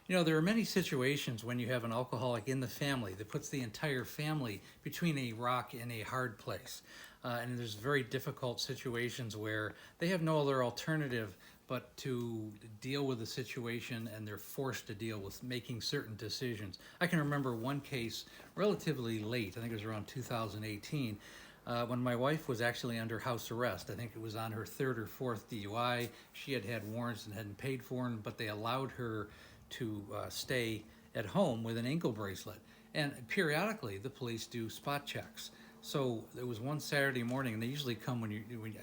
You know, there are many situations when you have an alcoholic in the family that puts the entire family between a rock and a hard place. And there's very difficult situations where they have no other alternative but to deal with the situation, and they're forced to deal with making certain decisions. I can remember one case relatively late, I think it was around 2018, when my wife was actually under house arrest. I think it was on her third or fourth DUI. She had had warrants and hadn't paid for them, but they allowed her to stay at home with an ankle bracelet. And periodically, the police do spot checks. So there was one Saturday morning, and they usually come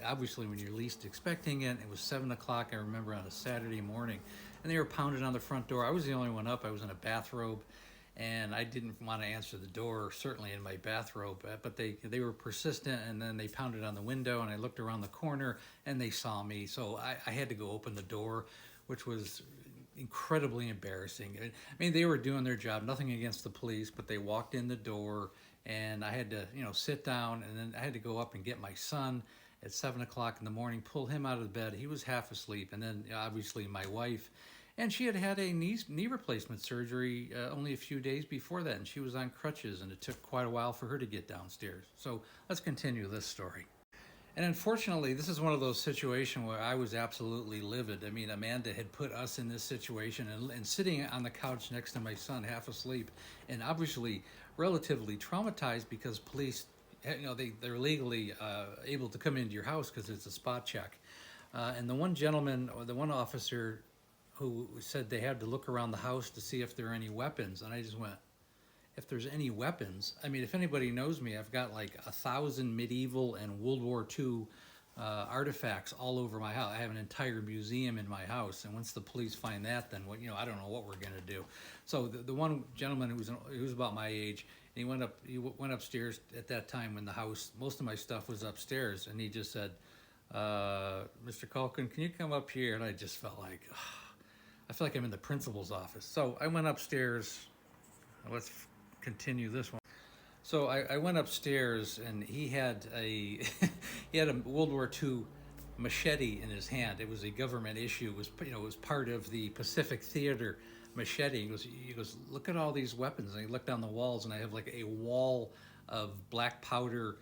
obviously when you're least expecting it. It was 7 o'clock, I remember, on a Saturday morning, and they were pounding on the front door. I was the only one up. I was in a bathrobe, and I didn't want to answer the door, certainly in my bathrobe. But they were persistent, and then they pounded on the window, and I looked around the corner, and they saw me. So I had to go open the door, which was incredibly embarrassing. I mean, they were doing their job, nothing against the police, but they walked in the door, and I had to, sit down, and then I had to go up and get my son at 7 o'clock in the morning, pull him out of the bed. He was half asleep, and then obviously my wife, and she had had a knee replacement surgery only a few days before that, and she was on crutches, and it took quite a while for her to get downstairs. So let's continue this story. And unfortunately, this is one of those situations where I was absolutely livid. I mean, Amanda had put us in this situation, and sitting on the couch next to my son, half asleep, and obviously relatively traumatized because police, they're legally able to come into your house because it's a spot check. And the one gentleman, or the one officer, who said they had to look around the house to see if there are any weapons, and I just went, if there's any weapons. I mean, if anybody knows me, I've got like 1,000 medieval and World War II artifacts all over my house. I have an entire museum in my house, and once the police find that, then I don't know what we're gonna do. So the one gentleman who was about my age, and he went upstairs at that time when the house, most of my stuff was upstairs, and he just said, "Mr. Culkin, can you come up here?" And I just felt like, I feel like I'm in the principal's office. So I went upstairs. Let's continue this one. So I went upstairs, and he had a he had a World War II machete in his hand. It was a government issue. It was part of the Pacific Theater machete. He goes, look at all these weapons. And he looked down the walls, and I have like a wall of black powder,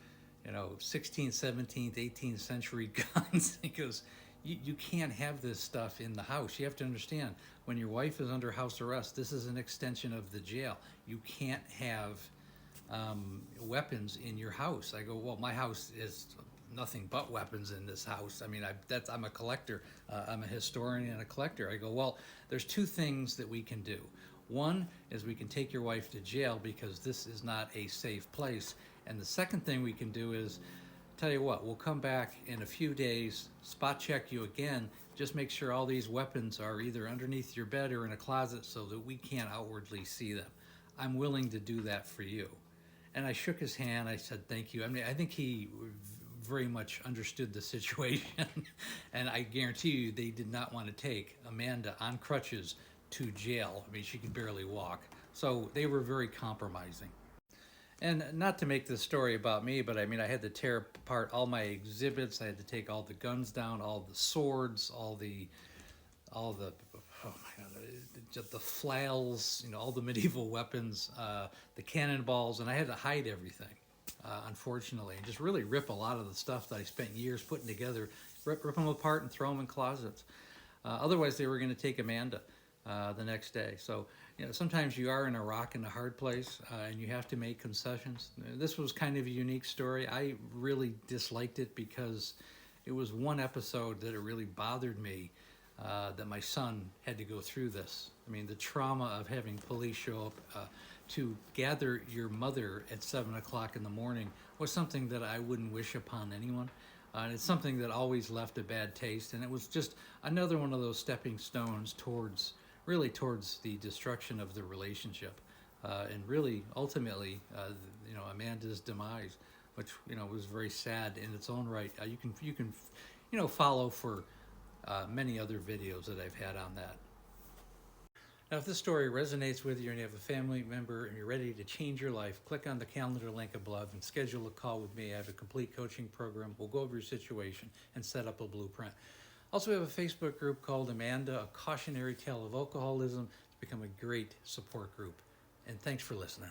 16th, 17th, 18th century guns. He goes, you can't have this stuff in the house. You have to understand, when your wife is under house arrest, this is an extension of the jail. You can't have weapons in your house. I go, well, my house is nothing but weapons in this house. I mean, I'm a collector. I'm a historian and a collector. I go, well, there's two things that we can do. One is we can take your wife to jail because this is not a safe place. And the second thing we can do is, tell you what, we'll come back in a few days, spot check you again, just make sure all these weapons are either underneath your bed or in a closet so that we can't outwardly see them. I'm willing to do that for you. And I shook his hand. I said, thank you. I mean, I think he very much understood the situation. And I guarantee you they did not want to take Amanda on crutches to jail. I mean, she could barely walk. So they were very compromising. And not to make this story about me, but I mean, I had to tear apart all my exhibits. I had to take all the guns down, all the swords, all the oh my God, the flails, all the medieval weapons, the cannonballs, and I had to hide everything, unfortunately, and just really rip a lot of the stuff that I spent years putting together, rip them apart and throw them in closets. Otherwise, they were going to take Amanda the next day. So, sometimes you are in a rock and a hard place, and you have to make concessions. This was kind of a unique story. I really disliked it because it was one episode that it really bothered me, that my son had to go through this. I mean, the trauma of having police show up to gather your mother at 7 o'clock in the morning was something that I wouldn't wish upon anyone. And it's something that always left a bad taste. And it was just another one of those stepping stones towards the destruction of the relationship, and really ultimately, Amanda's demise, which was very sad in its own right. You can follow for many other videos that I've had on that. Now, if this story resonates with you and you have a family member and you're ready to change your life, click on the calendar link above and schedule a call with me. I have a complete coaching program. We'll go over your situation and set up a blueprint. Also, we have a Facebook group called Amanda, A Cautionary Tale of Alcoholism. It's become a great support group. And thanks for listening.